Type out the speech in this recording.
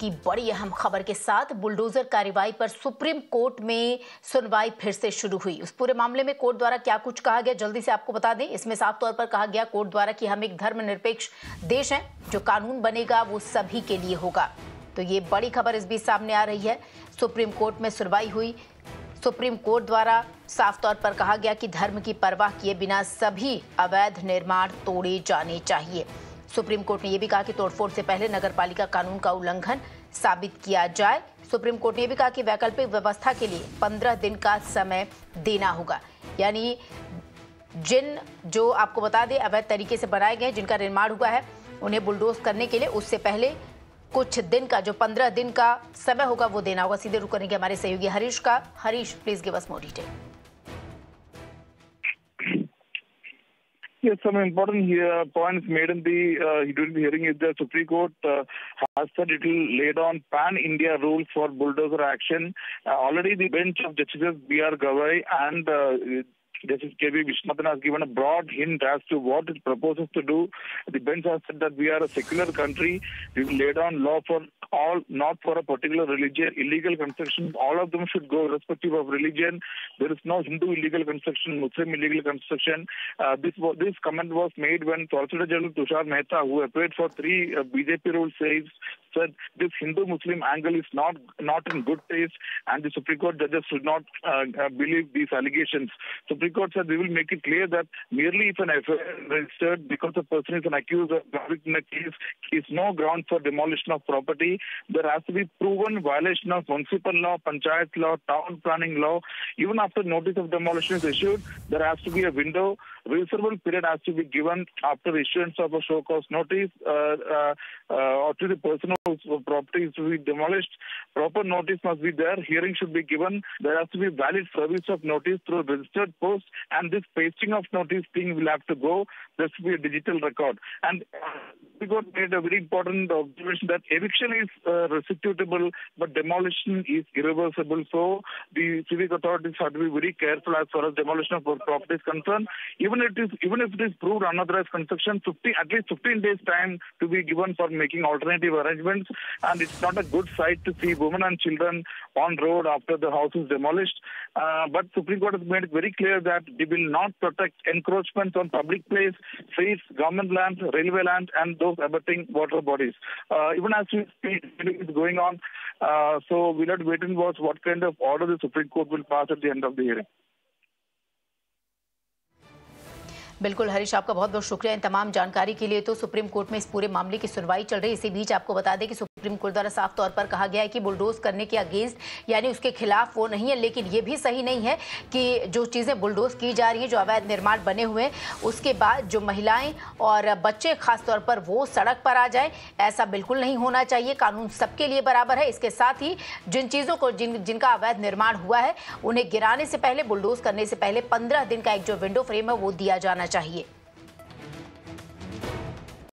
की बड़ी अहम खबर के साथ बुलडोजर कार्रवाई पर सुप्रीम कोर्ट में सुनवाई फिर से शुरू हुई। उस पूरे मामले में कोर्ट द्वारा क्या कुछ कहा गया जल्दी से आपको बता दें। इसमें साफ तौर पर कहा गया कोर्ट द्वारा कि हम एक धर्मनिरपेक्ष देश हैं, जो कानून बनेगा वो सभी के लिए होगा। तो ये बड़ी खबर इस बीच सामने आ रही है। सुप्रीम कोर्ट में सुनवाई हुई। सुप्रीम कोर्ट द्वारा साफ तौर पर कहा गया कि धर्म की परवाह किए बिना सभी अवैध निर्माण तोड़े जाने चाहिए। सुप्रीम कोर्ट ने यह भी कहा कि तोड़फोड़ से पहले नगरपालिका कानून का उल्लंघन साबित किया जाए। सुप्रीम कोर्ट ने यह भी कहा कि वैकल्पिक व्यवस्था के लिए 15 दिन का समय देना होगा। यानी जो आपको बता दें अवैध तरीके से बनाए गए, जिनका निर्माण हुआ है, उन्हें बुलडोज करने के लिए उससे पहले कुछ दिन का, जो 15 दिन का समय होगा, वो देना होगा। सीधे रुक करेंगे हमारे सहयोगी हरीश का। Harish, please give us more detail. Yes, some important points made in during the hearing is the Supreme Court has said it will lay down pan-India rules for bulldozer action. Already the bench of Justices B.R. Gavai and Justice K.V. Vishwanathan has given a broad hint as to what it proposes to do. The bench has said that we are a secular country. We will lay down law for all, not for a particular religion. Illegal construction, all of them should go irrespective of religion. There is no Hindu illegal construction, Muslim illegal construction. This comment was made when Solicitor General Tushar Mehta, who appeared for 3 BJP rules, said this Hindu-Muslim angle is not in good taste, and the Supreme Court judges should not believe these allegations. Supreme Court said we will make it clear that merely if an FIR is registered because the person is an accused or convicted in a case is no ground for demolition of property. There has to be proven violation of municipal law, panchayat law, town planning law. Even after notice of demolition is issued, there has to be a window. Reasonable period has to be given after issuance of a show cause notice or to the person whose property is to be demolished. Proper notice must be there. Hearing should be given. There has to be valid service of notice through registered post, and this pasting of notice thing will have to go. There should be a digital record. And we got made a very important observation that eviction is restitutable, but demolition is irreversible. So the civic authorities have to be very careful as far as demolition of property is concerned. Even if it is proved unauthorized construction, at least 15 days time to be given for making alternative arrangements. And it's not a good sight to see women and children on road after the house is demolished. But Supreme Court has made it very clear that they will not protect encroachments on public place, streets, government land, railway land, and those abutting water bodies. Even as we speak, it is going on. So we'll have to wait and watch what kind of order the Supreme Court will pass at the end of the hearing. बिल्कुल हरीश, आपका बहुत बहुत शुक्रिया इन तमाम जानकारी के लिए। तो सुप्रीम कोर्ट में इस पूरे मामले की सुनवाई चल रही है। इसी बीच आपको बता दें कि सुप्रीम कोर्ट द्वारा साफ तौर पर कहा गया है कि बुलडोज करने के अगेंस्ट, यानी उसके खिलाफ वो नहीं है, लेकिन ये भी सही नहीं है कि जो चीज़ें बुलडोज की जा रही हैं, जो अवैध निर्माण बने हुए हैं, उसके बाद जो महिलाएं और बच्चे खास तौर पर वो सड़क पर आ जाएं, ऐसा बिल्कुल नहीं होना चाहिए। कानून सबके लिए बराबर है। इसके साथ ही जिन चीज़ों को जिनका अवैध निर्माण हुआ है, उन्हें गिराने से पहले, बुलडोज करने से पहले 15 दिन का एक जो विंडो फ्रेम है वो दिया जाना चाहिए।